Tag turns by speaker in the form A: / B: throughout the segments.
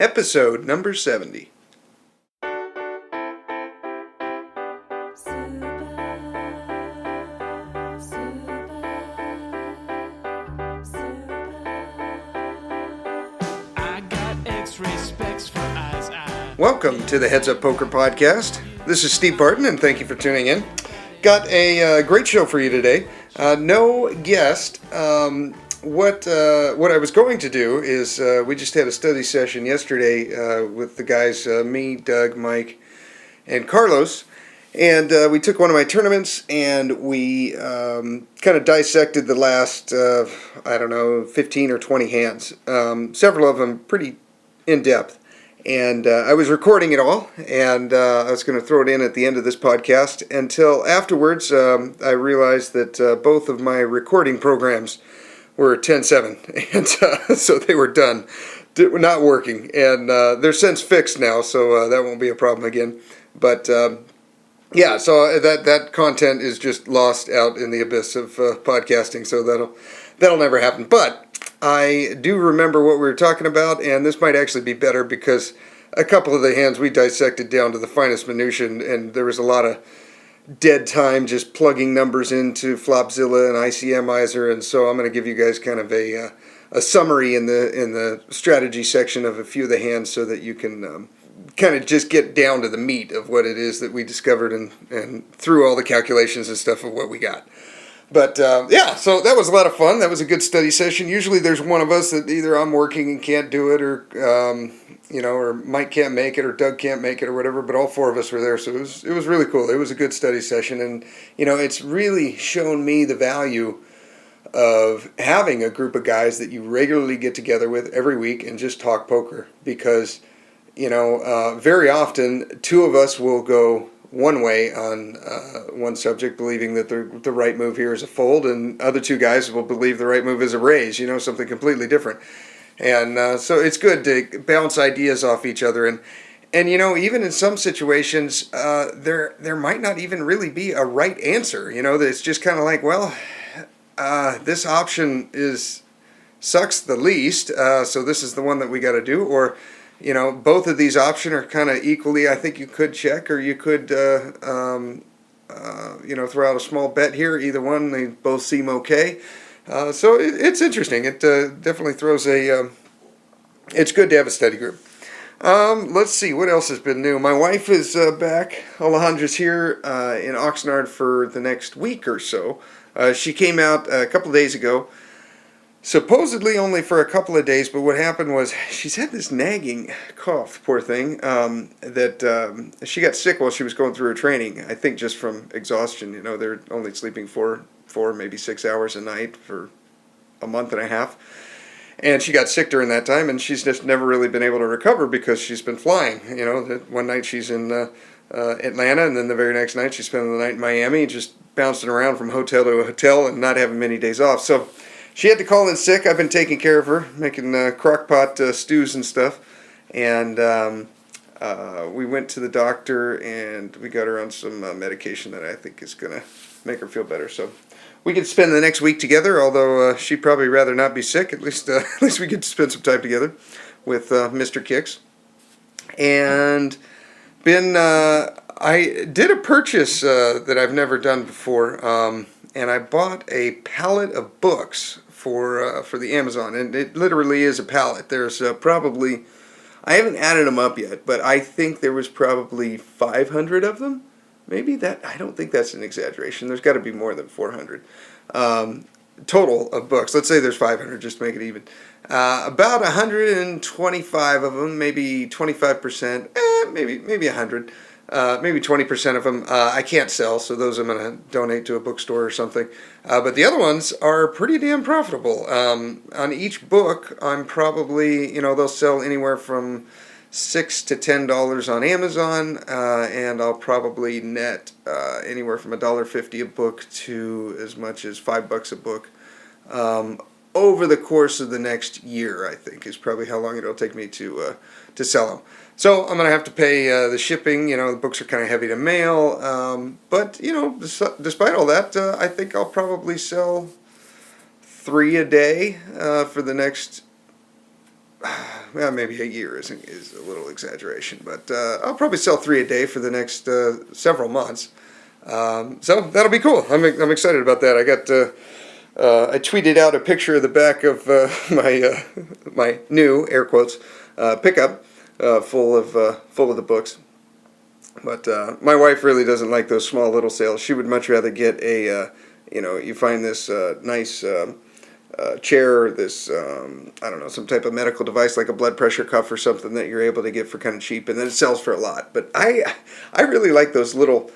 A: episode number 70. Welcome to the Heads Up Poker Podcast. This is Steve Barton, and thank you for tuning in. Got a great show for you today. No guest. What I was going to do is we just had a study session yesterday with the guys, me, Doug, Mike, and Carlos. And we took one of my tournaments and we kind of dissected the last, 15 or 20 hands. Several of them pretty in-depth. And I was recording it all, and I was going to throw it in at the end of this podcast until afterwards I realized that both of my recording programs were 10.7, and so they were done, not working, and they're since fixed now, so that won't be a problem again. But so that content is just lost out in the abyss of podcasting, so that'll never happen. But I do remember what we were talking about, and this might actually be better because a couple of the hands we dissected down to the finest minutiae, and there was a lot of dead time just plugging numbers into Flopzilla and ICMizer, and so I'm going to give you guys kind of a summary in the strategy section of a few of the hands so that you can kind of just get down to the meat of what it is that we discovered and through all the calculations and stuff of what we got. But, so that was a lot of fun. That was a good study session. Usually there's one of us that either I'm working and can't do it or, or Mike can't make it or Doug can't make it or whatever, but all four of us were there, so it was really cool. It was a good study session, and, it's really shown me the value of having a group of guys that you regularly get together with every week and just talk poker because, very often two of us will go one way on one subject, believing that the right move here is a fold, and other two guys will believe the right move is a raise, something completely different. And so it's good to bounce ideas off each other. And even in some situations, there might not even really be a right answer. That it's just kind of like, this option sucks the least, so this is the one that we got to do. Or both of these options are kind of equally, I think you could check, or you could, throw out a small bet here. Either one, they both seem okay. So it's interesting. It definitely throws it's good to have a study group. Let's see, what else has been new? My wife is back. Alejandra's here in Oxnard for the next week or so. She came out a couple of days ago. Supposedly only for a couple of days, but what happened was she's had this nagging cough, poor thing, that she got sick while she was going through her training, I think just from exhaustion. They're only sleeping 4, maybe 6 hours a night for a month and a half, and she got sick during that time, and she's just never really been able to recover because she's been flying. One night she's in Atlanta, and then the very next night she's spending the night in Miami, just bouncing around from hotel to hotel and not having many days off. So she had to call in sick. I've been taking care of her, making crock pot stews and stuff. And we went to the doctor, and we got her on some medication that I think is going to make her feel better. So we could spend the next week together, although she'd probably rather not be sick. At least we get to spend some time together with Mr. Kicks. And I did a purchase that I've never done before, and I bought a pallet of books for the Amazon, and it literally is a pallet. There's probably, I haven't added them up yet, but I think there was probably 500 of them. Maybe that, I don't think that's an exaggeration. There's got to be more than 400 total of books. Let's say there's 500 just to make it even. About 125 of them, maybe 25%, maybe 100. Maybe 20% of them I can't sell, so those I'm going to donate to a bookstore or something. But the other ones are pretty damn profitable. On each book, I'm probably, they'll sell anywhere from $6 to $10 on Amazon, and I'll probably net anywhere from $1.50 a book to as much as $5 a book. Over the course of the next year, I think, is probably how long it'll take me to sell them. So I'm going to have to pay the shipping. The books are kind of heavy to mail. But, despite all that, I think I'll probably sell 3 a day for the next well, maybe a year is a little exaggeration, but I'll probably sell 3 a day for the next several months. So that'll be cool. I'm excited about that. I tweeted out a picture of the back of my new air quotes pickup full of the books. But my wife really doesn't like those small little sales. She would much rather get you find this nice chair, this I don't know, some type of medical device like a blood pressure cuff or something that you're able to get for kind of cheap, and then it sells for a lot. But I really like those little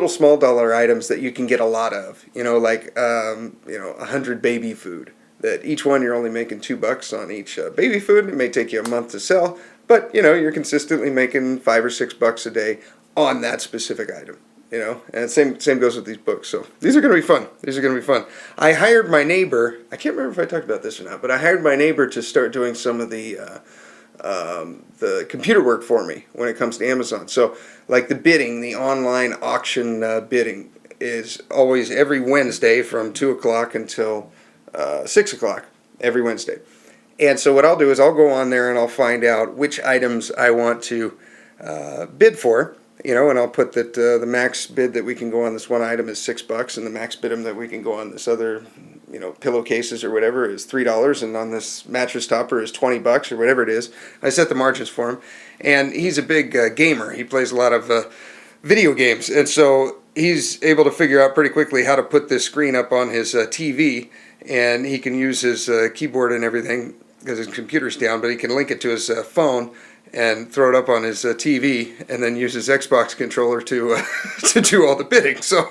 A: small dollar items that you can get a lot of. Like 100 baby food. That each one you're only making $2 on each baby food. It may take you a month to sell, but you're consistently making $5 or $6 a day on that specific item. And same goes with these books. So these are going to be fun. I hired my neighbor. I can't remember if I talked about this or not, but I hired my neighbor to start doing some of the computer work for me when it comes to Amazon. So like the bidding, the online auction bidding is always every Wednesday from 2 o'clock until 6 o'clock every Wednesday. And so what I'll do is I'll go on there and I'll find out which items I want to bid for. And I'll put that the max bid that we can go on this one item is $6, and the max bid that we can go on this other, pillowcases or whatever is $3, and on this mattress topper is $20 or whatever it is. I set the margins for him, and he's a big gamer. He plays a lot of video games, and so he's able to figure out pretty quickly how to put this screen up on his TV, and he can use his keyboard and everything because his computer's down, but he can link it to his phone and throw it up on his TV, and then use his Xbox controller to to do all the bidding. So,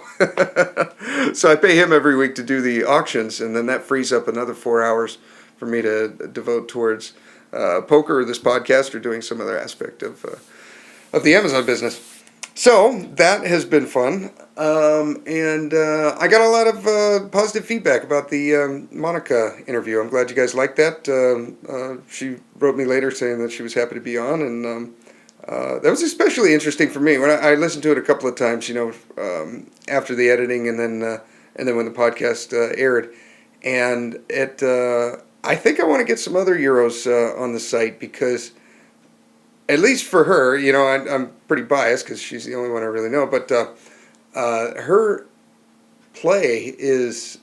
A: so I pay him every week to do the auctions, and then that frees up another 4 hours for me to devote towards poker or this podcast or doing some other aspect of the Amazon business. So that has been fun, and I got a lot of positive feedback about the Monica interview. I'm glad you guys liked that. She wrote me later saying that she was happy to be on, and that was especially interesting for me when I listened to it a couple of times. After the editing, and then when the podcast aired, and it. I think I want to get some other Euros on the site because, at least for her, I'm pretty biased because she's the only one I really know, but her play is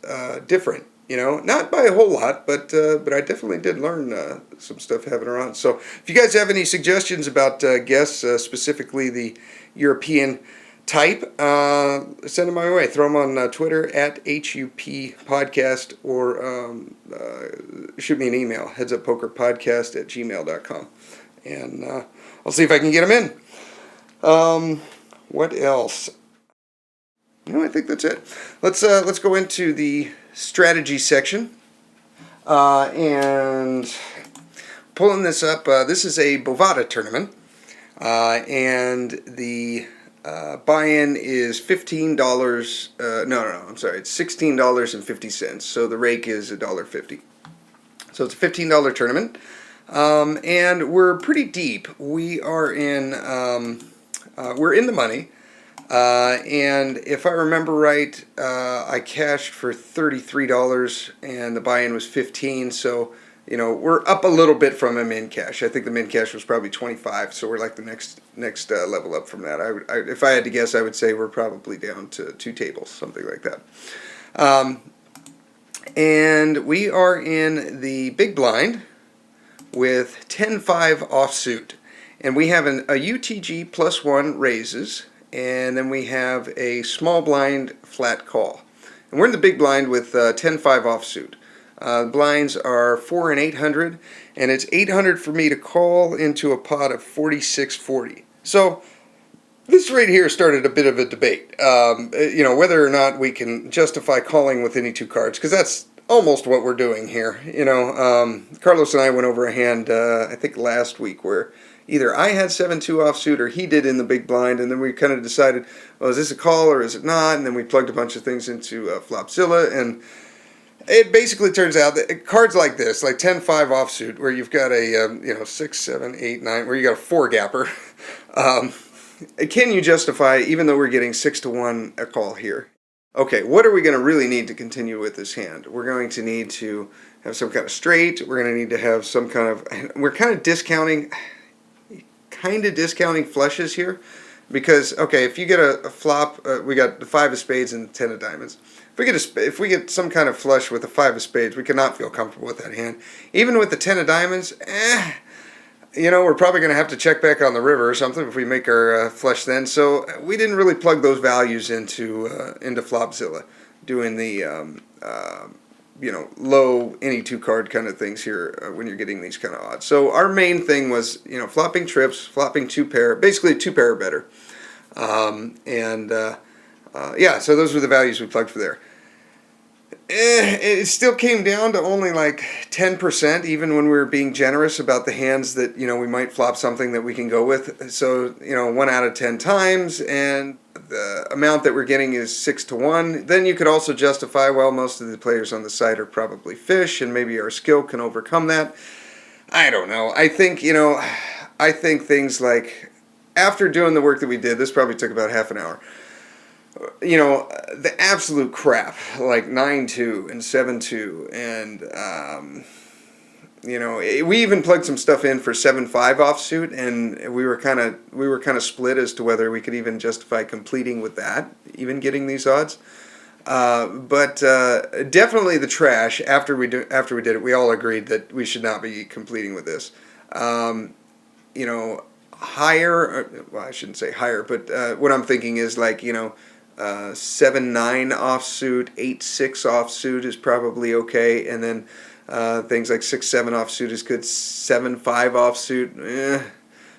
A: different, not by a whole lot, but I definitely did learn some stuff having her on. So if you guys have any suggestions about guests, specifically the European type, send them my way. Throw them on Twitter at HeadsUpPoker.Podcast, or shoot me an email, headsuppokerpodcast@gmail.com. And I'll see if I can get them in. What else? I think that's it. Let's go into the strategy section. And pulling this up, this is a Bovada tournament, and the buy-in is $15. No, I'm sorry. It's $16.50. So the rake is $1.50. So it's a $15 tournament. And we're pretty deep. We're in the money, and if I remember right, I cashed for $33, and the buy-in was $15. So we're up a little bit from a min cash. I think the min cash was probably $25. So we're like the next level up from that. If I had to guess, I would say we're probably down to 2 tables, something like that. And we are in the big blind with 10-5 offsuit, and we have a UTG +1 raises, and then we have a small blind flat call, and we're in the big blind with 10-5 offsuit. Blinds are 4 and 800, and it's 800 for me to call into a pot of 4640. So this right here started a bit of a debate, whether or not we can justify calling with any 2 cards, because that's almost what we're doing here. Carlos and I went over a hand, I think last week, where either I had 7-2 offsuit or he did in the big blind, and then we kind of decided, well, is this a call or is it not? And then we plugged a bunch of things into Flopzilla, and it basically turns out that cards like this, like 10-5 offsuit, where you've got a 6, 7, 8, 9, where you got a 4-gapper, can you justify, even though we're getting 6-1 a call here? Okay, what are we going to really need to continue with this hand? We're going to need to have some kind of straight. We're going to need to have some kind of, we're kind of discounting flushes here. Because, okay, if you get a flop, we got the 5 of spades and 10 of diamonds. If we get some kind of flush with the 5 of spades, we cannot feel comfortable with that hand. Even with the 10 of diamonds, we're probably going to have to check back on the river or something if we make our flush then. So we didn't really plug those values into Flopzilla, doing the low any 2 card kind of things here when you're getting these kind of odds. So our main thing was flopping trips, flopping 2 pair, basically 2 pair or better, so those were the values we plugged for there. It still came down to only like 10%, even when we were being generous about the hands that we might flop something that we can go with. So 1 out of 10 times, and the amount that we're getting is 6-1. Then you could also justify, well, most of the players on the site are probably fish, and maybe our skill can overcome that. I don't know. I think things like, after doing the work that we did, this probably took about half an hour. The absolute crap, like 9-2 and 7-2, and we even plugged some stuff in for 7-5 offsuit, and we were kind of split as to whether we could even justify completing with that, even getting these odds. But definitely the trash. After we did it, we all agreed that we should not be completing with this. Higher. Well, I shouldn't say higher, but what I'm thinking is like 7-9 offsuit, 8-6 offsuit is probably okay, and then things like 6-7 offsuit is good. 7-5 offsuit,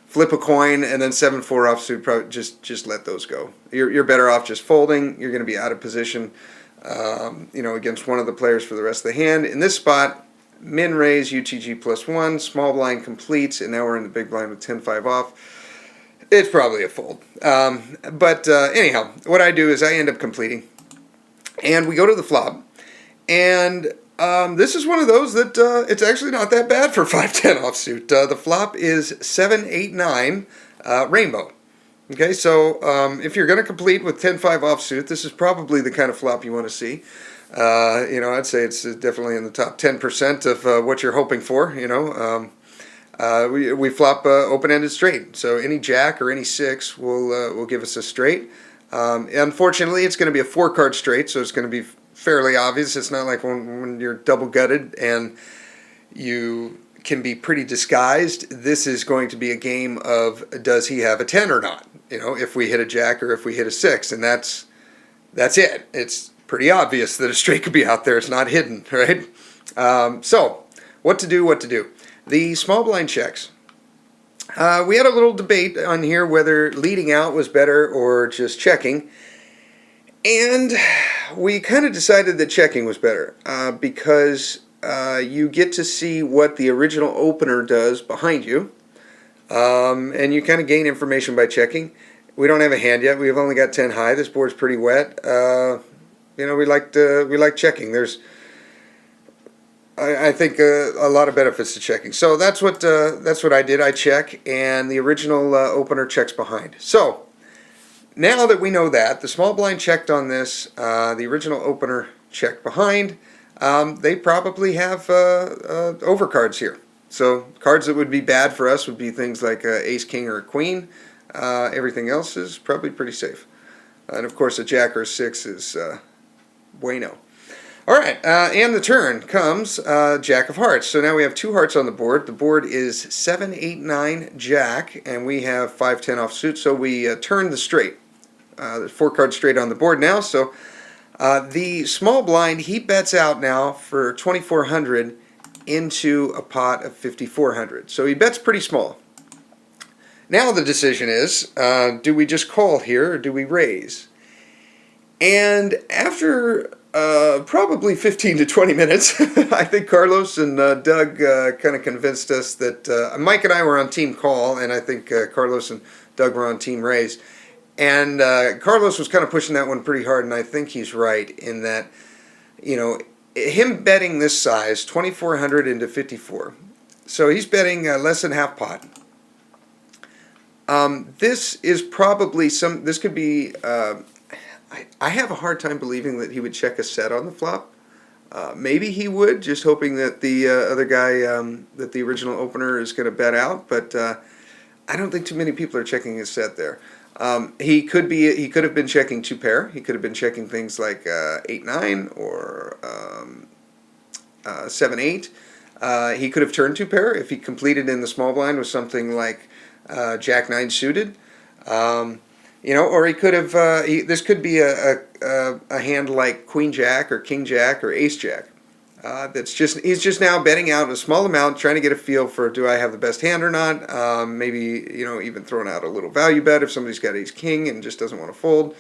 A: flip a coin, and then 7-4 offsuit. Probably just let those go. You're better off just folding. You're going to be out of position, against one of the players for the rest of the hand. In this spot, min raise UTG +1, small blind completes, and now we're in the big blind with 10-5 off. It's probably a fold. But anyhow, what I do is I end up completing. And we go to the flop. And this is one of those that it's actually not that bad for 5-10 offsuit. The flop is 7-8-9 rainbow. Okay, so if you're going to complete with 10-5 offsuit, this is probably the kind of flop you want to see. I'd say it's definitely in the top 10% of what you're hoping for, we flop open-ended straight, so any jack or any 6 will give us a straight. Unfortunately, it's going to be a 4-card straight, so it's going to be fairly obvious. It's not like when you're double-gutted and you can be pretty disguised. This is going to be a game of, does he have a 10 or not? If we hit a jack or if we hit a 6, and that's it. It's pretty obvious that a straight could be out there. It's not hidden, right? So what to do? The small blind checks. We had a little debate on here whether leading out was better or just checking. And we kind of decided that checking was better because you get to see what the original opener does behind you. And you kind of gain information by checking. We don't have a hand yet. We've only got 10 high. This board's pretty wet. We like checking. I think a lot of benefits to checking. So that's what I did. I check, and the original opener checks behind. So now that we know that, the small blind checked on this, the original opener checked behind, they probably have overcards here. So cards that would be bad for us would be things like ace, king, or a queen. Everything else is probably pretty safe. And of course a jack or a 6 is bueno. Alright, and the turn comes jack of hearts. So now we have 2 hearts on the board. The board is 7-8-9 jack, and we have 5-10 offsuit, so we turn the straight. There's 4 cards straight on the board now, so the small blind, he bets out now for 2,400 into a pot of 5,400. So he bets pretty small. Now the decision is, do we just call here or do we raise? And after probably 15 to 20 minutes, I think Carlos and Doug kind of convinced us that Mike and I were on team call, and I think Carlos and Doug were on team raise. And Carlos was kind of pushing that one pretty hard, and I think he's right in that, him betting this size, 2,400 into 54. So he's betting less than half pot. This is probably this could be, I have a hard time believing that he would check a set on the flop. Maybe he would, just hoping that the other guy, that the original opener is going to bet out, but I don't think too many people are checking his set there. He could have been checking two pair. He could have been checking things like 8-9 or 7-8. He could have turned two pair if he completed in the small blind with something like Jack-9 suited. Or he could have. This could be a hand like Queen Jack or King Jack or Ace Jack. He's just now betting out a small amount, trying to get a feel for, do I have the best hand or not? Maybe even throwing out a little value bet if somebody's got Ace King and just doesn't want to fold.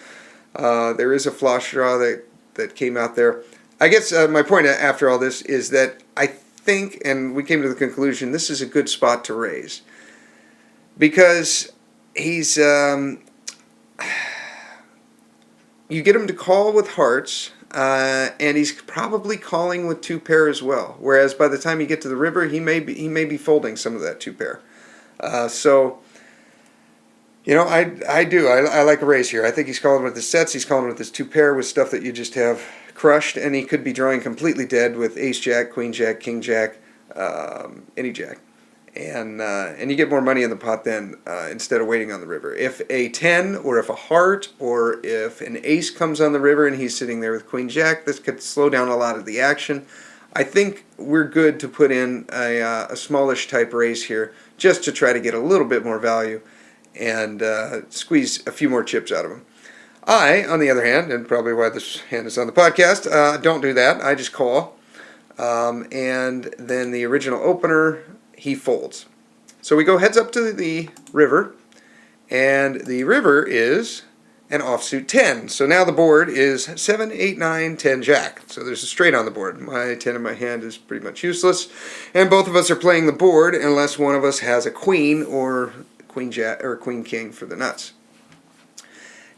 A: There is a flush draw that came out there. I guess my point after all this is that I think, and we came to the conclusion, this is a good spot to raise because he's. You get him to call with hearts. And he's probably calling with two pair as well. Whereas by the time you get to the river, he may be folding some of that two pair. I like a raise here. I think he's calling with his sets. He's calling with his two pair with stuff that you just have crushed, and he could be drawing completely dead with Ace Jack, Queen Jack, King Jack, any Jack. And you get more money in the pot then instead of waiting on the river. If a 10 or if a heart or if an ace comes on the river and he's sitting there with Queen Jack, this could slow down a lot of the action. I think we're good to put in a smallish type raise here just to try to get a little bit more value and squeeze a few more chips out of him. I, on the other hand, and probably why this hand is on the podcast, don't do that. I just call. And then the original opener, he folds. So we go heads up to the river, and the river is an offsuit 10. So now the board is 7, 8, 9, 10 Jack. So there's a straight on the board. My 10 in my hand is pretty much useless, and both of us are playing the board unless one of us has a queen or Queen Jack or Queen King for the nuts.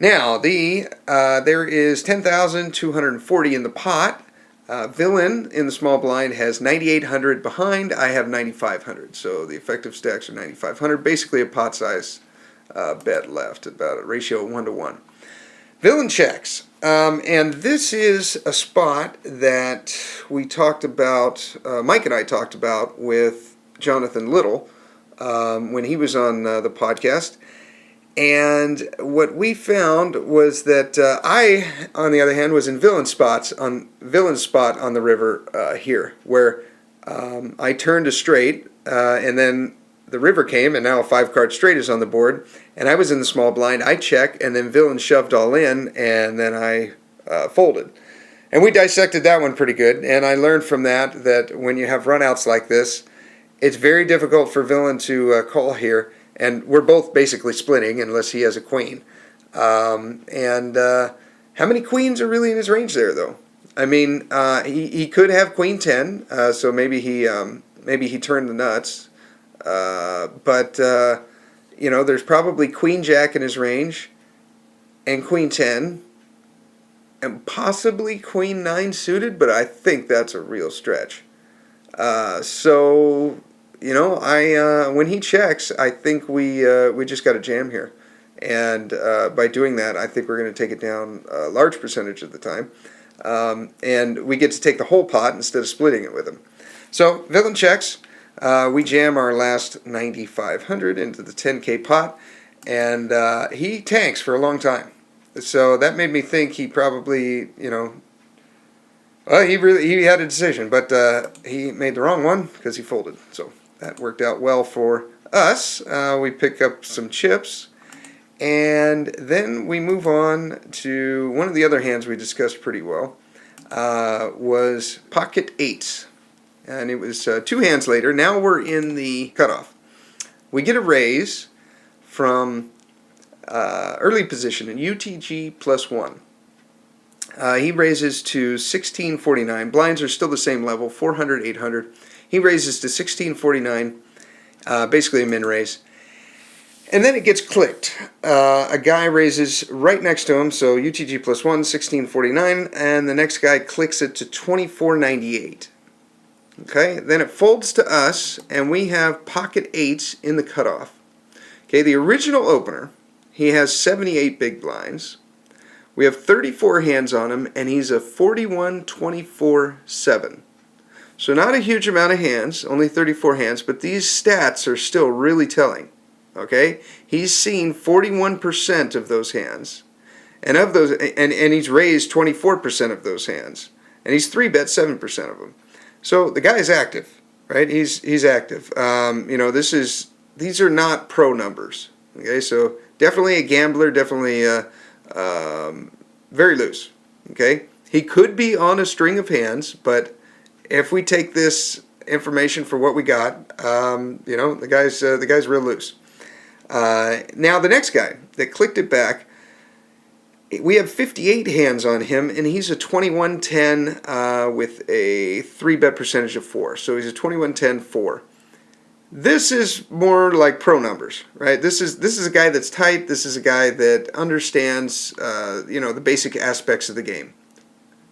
A: Now there is 10,240 in the pot. Villain in the small blind has 9,800 behind. I have 9,500. So the effective stacks are 9,500. Basically a pot size bet left, about a ratio of 1-to-1. Villain checks. And this is a spot that we talked about, Mike and I talked about with Jonathan Little when he was on the podcast. And what we found was that I, on the other hand, was in villain spot on the river here, where I turned a straight, and then the river came, and now a 5-card straight is on the board, and I was in the small blind. I check, and then villain shoved all in, and then I folded. And we dissected that one pretty good, and I learned from that when you have runouts like this, it's very difficult for villain to call here. And we're both basically splitting unless he has a queen. How many queens are really in his range there, though? I mean, he could have Queen 10, so maybe he turned the nuts. There's probably Queen Jack in his range, and Queen 10, and possibly Queen 9 suited, but I think that's a real stretch. When he checks, I think we just got a jam here, and by doing that, I think we're going to take it down a large percentage of the time, and we get to take the whole pot instead of splitting it with him. So villain checks, we jam our last 9,500 into the 10K pot, and he tanks for a long time. So that made me think he probably, he had a decision, but he made the wrong one because he folded. So that worked out well for us. We pick up some chips, and then we move on to one of the other hands we discussed pretty well, was pocket eights. And it was 2 hands later. Now we're in the cutoff. We get a raise from early position in UTG +1. He raises to 1649. Blinds are still the same level, 400, 800. He raises to 1649, basically a min raise. And then it gets clicked. A guy raises right next to him, so UTG +1, 1649, and the next guy clicks it to 2498. Okay, then it folds to us, and we have pocket eights in the cutoff. Okay, the original opener, he has 78 big blinds. We have 34 hands on him, and he's a 41-24-7. So not a huge amount of hands, only 34 hands, but these stats are still really telling. Okay? He's seen 41% of those hands. And of those, and he's raised 24% of those hands. And he's 3-bet 7% of them. So the guy's active, right? He's active. These are not pro numbers. Okay, so definitely a gambler, definitely very loose. Okay, he could be on a string of hands, but if we take this information for what we got, the guy's real loose. Now the next guy that clicked it back, we have 58 hands on him, and he's a 21-10 with a 3-bet percentage of 4. So he's a 21-10-4. This is more like pro numbers, right? This is a guy that's tight. This is a guy that understands, the basic aspects of the game.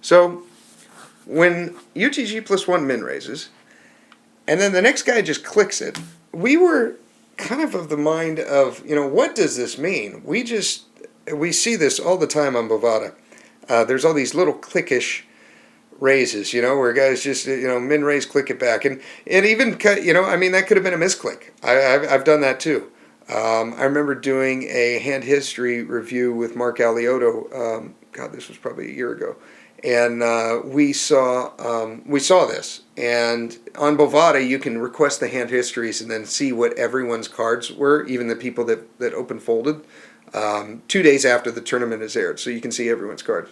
A: So when UTG +1 min raises, and then the next guy just clicks it, we were kind of the mind of, what does this mean? We see this all the time on Bovada. There's all these little clickish raises, where guys just, min raise, click it back. And even, that could have been a misclick. I've done that too. I remember doing a hand history review with Mark Alioto. This was probably a year ago. And we saw this. And on Bovada, you can request the hand histories and then see what everyone's cards were, even the people that open folded, 2 days after the tournament is aired. So you can see everyone's cards.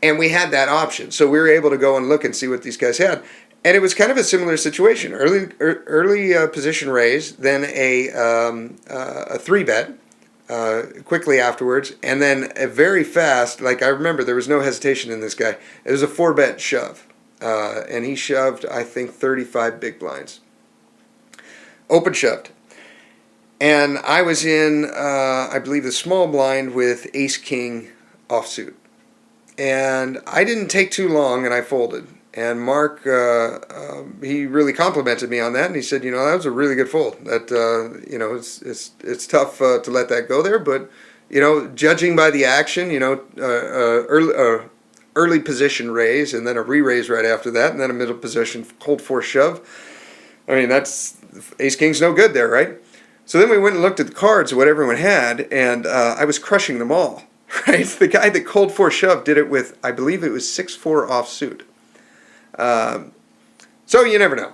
A: And we had that option. So we were able to go and look and see what these guys had. And it was kind of a similar situation. Early position raise, then a 3-bet. Quickly afterwards, and then a very fast, I remember there was no hesitation in this guy. It was a 4-bet shove, and he shoved, I think, 35 big blinds. Open shoved. And I was in, I believe, the small blind with ace-king offsuit. And I didn't take too long, and I folded. And Mark, he really complimented me on that, and he said, that was a really good fold. That, it's tough to let that go there, but, judging by the action, early position raise, and then a re-raise right after that, and then a middle position cold 4 shove. That's ace-king's no good there, right? So then we went and looked at the cards of what everyone had, and I was crushing them all, right? The guy that cold 4 shove did it with, I believe it was 6-4 offsuit. So you never know.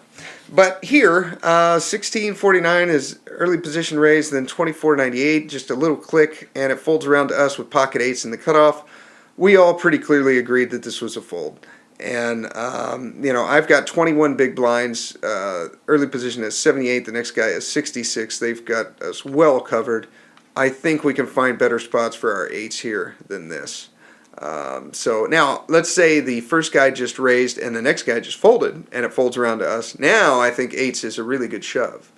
A: But here, 1649 is early position raise, then 2498, just a little click, and it folds around to us with pocket 8s in the cutoff. We all pretty clearly agreed that this was a fold. And, I've got 21 big blinds. Early position is 78. The next guy is 66. They've got us well covered. I think we can find better spots for our 8s here than this. So now, let's say the first guy just raised and the next guy just folded, and it folds around to us. Now I think 8s is a really good shove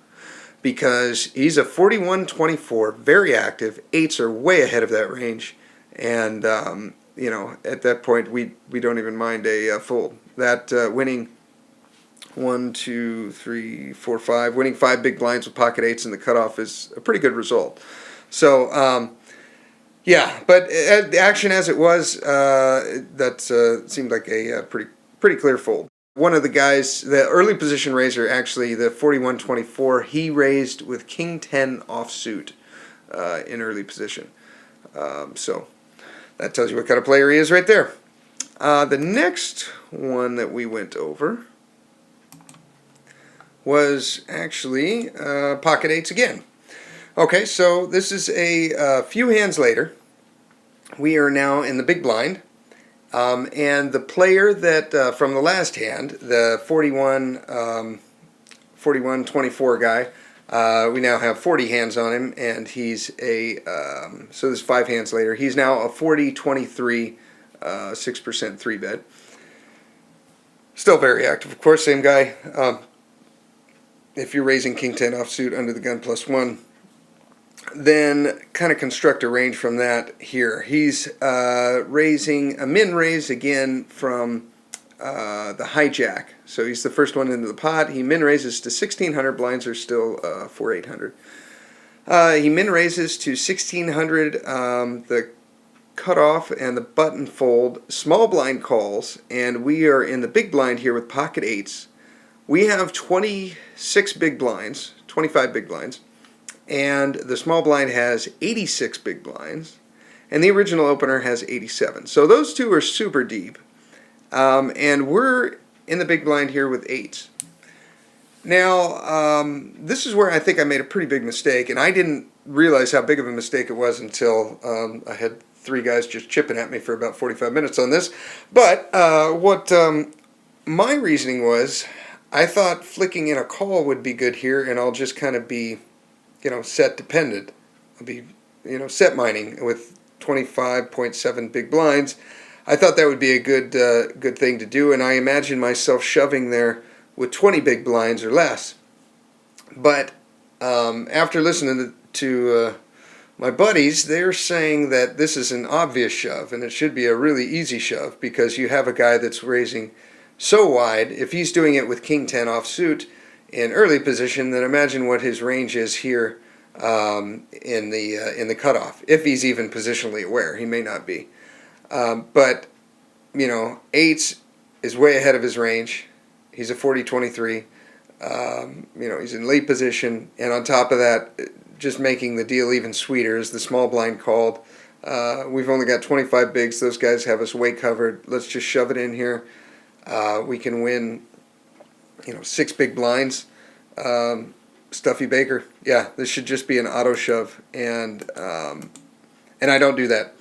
A: because he's a 41-24, very active. 8s are way ahead of that range, and at that point we don't even mind a fold. That winning 1, 2, 3, 4, 5, winning 5 big blinds with pocket 8s in the cutoff is a pretty good result. So. Yeah, but the action as it was, that seemed like a pretty clear fold. One of the guys, the early position raiser, actually, the 41-24, he raised with king 10 offsuit in early position. So that tells you what kind of player he is right there. The next one that we went over was actually pocket 8s again. Okay, so this is a few hands later. We are now in the big blind, and the player that from the last hand, the 41-24 guy, we now have 40 hands on him, and he's so this is 5 hands later. He's now a 40-23, 6% 3-bet. Still very active, of course, same guy. If you're raising king 10 offsuit under the gun +1, then kind of construct a range from that here. He's raising a min raise again from the hijack. So he's the first one into the pot. He min raises to 1,600. Blinds are still 4,800. He min raises to 1,600. The cutoff and the button fold, small blind calls, and we are in the big blind here with pocket eights. We have 26 big blinds, 25 big blinds, and the small blind has 86 big blinds, and the original opener has 87. So those two are super deep, and we're in the big blind here with eights. Now, this is where I think I made a pretty big mistake, and I didn't realize how big of a mistake it was until I had three guys just chipping at me for about 45 minutes on this. But what my reasoning was, I thought flicking in a call would be good here, and I'll just kind of be, set dependent. I'll be, set mining with 25.7 big blinds. I thought that would be a good thing to do, and I imagined myself shoving there with 20 big blinds or less. But after listening to my buddies, they're saying that this is an obvious shove, and it should be a really easy shove because you have a guy that's raising so wide. If he's doing it with King 10 offsuit in early position, then imagine what his range is here in the cutoff. If he's even positionally aware, he may not be. But eights is way ahead of his range. He's a 40-23. He's in late position, and on top of that, just making the deal even sweeter is the small blind called. We've only got 25 bigs. Those guys have us way covered. Let's just shove it in here. We can win, 6 big blinds. Stuffy Baker. Yeah, this should just be an auto shove, and I don't do that.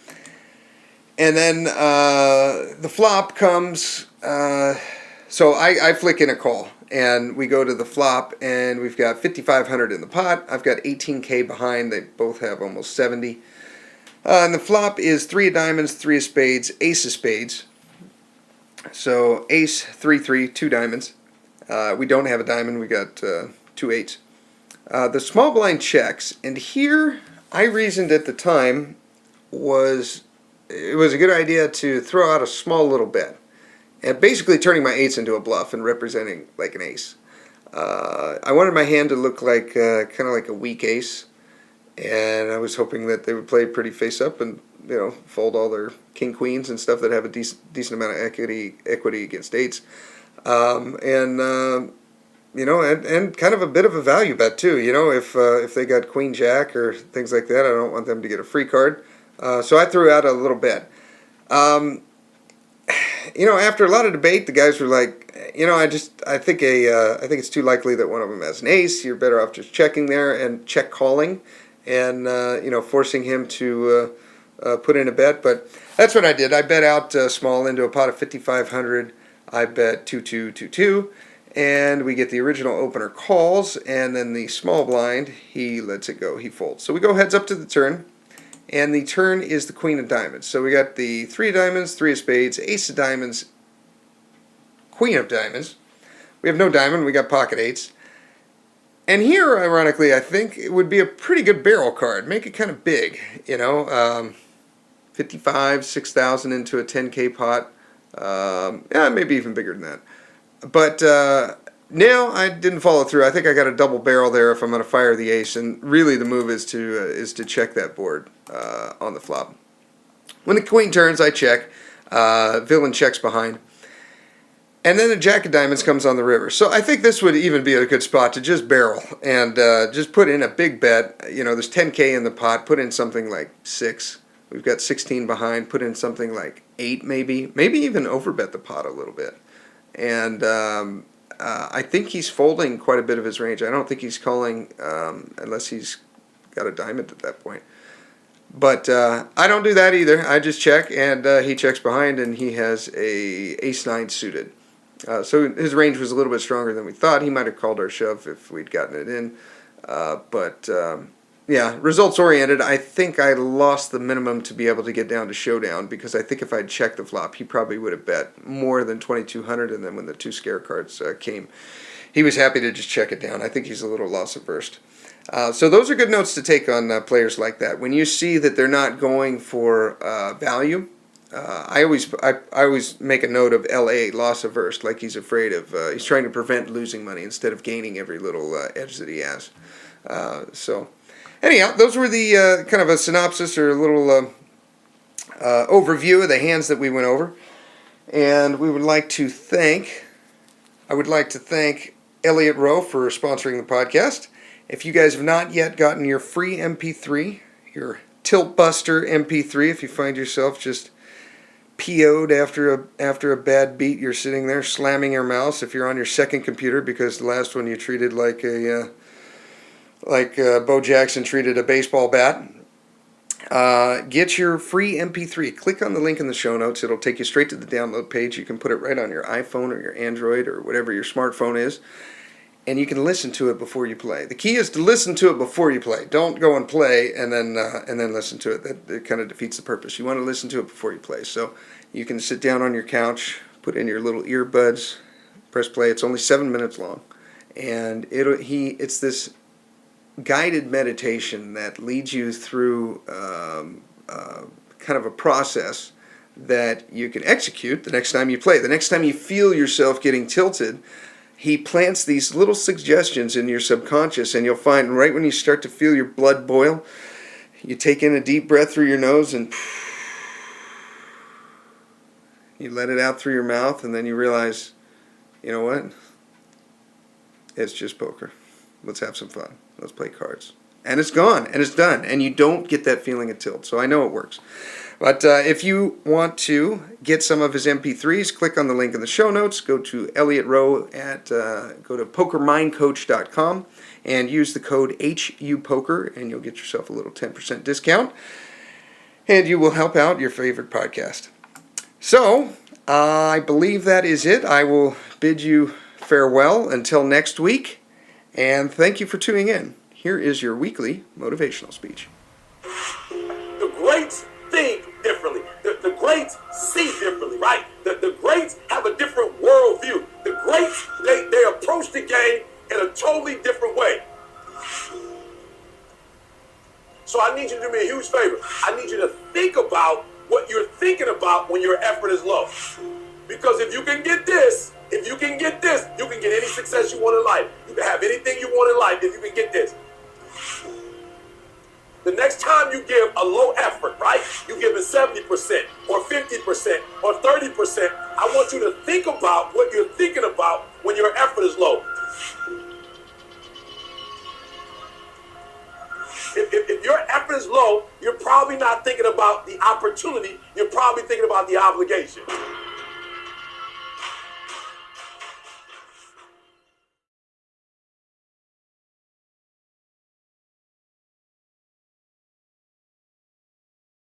A: And then the flop comes. So I flick in a call, and we go to the flop, and we've got 5,500 in the pot. I've got 18K behind. They both have almost 70. And the flop is 3 of diamonds, 3 of spades, ace of spades. So ace, 3-3, 2 diamonds. We don't have a diamond. We got 2 eights. The small blind checks, and here I reasoned at the time it was a good idea to throw out a small little bet. And basically turning my eights into a bluff and representing like an ace. I wanted my hand to look like kind of like a weak ace, and I was hoping that they would play pretty face up and fold all their king queens and stuff that have a decent amount of equity against eights, and kind of a bit of a value bet too. If they got queen jack or things like that, I don't want them to get a free card. So I threw out a little bet. After a lot of debate, the guys were like, I think it's too likely that one of them has an ace. You're better off just checking there and check calling, and forcing him to put in a bet. But that's what I did. I bet out small into a pot of 5,500. I bet 2-2-2-2, and we get the original opener calls, and then the small blind, he lets it go. He folds. So we go heads up to the turn. And the turn is the queen of diamonds. So we got the 3 of diamonds, 3 of spades, ace of diamonds, queen of diamonds. We have no diamond. We got pocket eights. And here, ironically, I think it would be a pretty good barrel card. Make it kind of big, 55, 6,000 into a 10K pot. Maybe even bigger than that. But no, I didn't follow through. I think I got a double barrel there if I'm going to fire the ace, and really the move is to check that board on the flop. When the queen turns, I check. Villain checks behind. And then the jack of diamonds comes on the river. So I think this would even be a good spot to just barrel and just put in a big bet. There's 10K in the pot. Put in something like 6. We've got 16 behind. Put in something like 8 maybe. Maybe even overbet the pot a little bit. And I think he's folding quite a bit of his range. I don't think he's calling unless he's got a diamond at that point. But I don't do that either. I just check, and he checks behind, and he has a ace-9 suited. So his range was a little bit stronger than we thought. He might have called our shove if we'd gotten it in. Results-oriented. I think I lost the minimum to be able to get down to showdown, because I think if I'd checked the flop, he probably would have bet more than 2,200, and then when the 2 scare cards came, he was happy to just check it down. I think he's a little loss-averse. So those are good notes to take on players like that. When you see that they're not going for value, I always make a note of LA, loss-averse, like he's afraid of. He's trying to prevent losing money instead of gaining every little edge that he has. Anyhow, those were the kind of a synopsis or a little overview of the hands that we went over. And I would like to thank Elliott Rowe for sponsoring the podcast. If you guys have not yet gotten your free MP3, your Tilt Buster MP3, if you find yourself just PO'd after a bad beat, you're sitting there slamming your mouse. If you're on your second computer because the last one you treated like Bo Jackson treated a baseball bat, get your free MP3. Click on the link in the show notes. It'll take you straight to the download page. You can put it right on your iPhone or your Android or whatever your smartphone is, and you can listen to it before you play. The key is to listen to it before you play. Don't go and play and then listen to it. That kind of defeats the purpose. You want to listen to it before you play. So you can sit down on your couch, put in your little earbuds, press play. It's only 7 minutes long, and it's this guided meditation that leads you through kind of a process that you can execute the next time you play. The next time you feel yourself getting tilted, he plants these little suggestions in your subconscious, and you'll find right when you start to feel your blood boil, you take in a deep breath through your nose and you let it out through your mouth, and then you realize, you know what? It's just poker. Let's have some fun. Let's play cards. And it's gone, and it's done, and you don't get that feeling of tilt. So I know it works. But if you want to get some of his MP3s, click on the link in the show notes. Go to Elliott Rowe go to PokerMindCoach.com and use the code HUPoker, and you'll get yourself a little 10% discount, and you will help out your favorite podcast. So I believe that is it. I will bid you farewell until next week, and thank you for tuning in. Here is your weekly motivational speech.
B: The greats think differently. The greats see differently, right? The greats have a different worldview. The greats, they approach the game in a totally different way. So I need you to do me a huge favor. I need you to think about what you're thinking about when your effort is low. Because if you can get this, you can get any success you want in life. You can have anything you want in life if you can get this. The next time you give a low effort, right? You give it 70% or 50% or 30%. I want you to think about what you're thinking about when your effort is low. If your effort is low, you're probably not thinking about the opportunity. You're probably thinking about the obligation.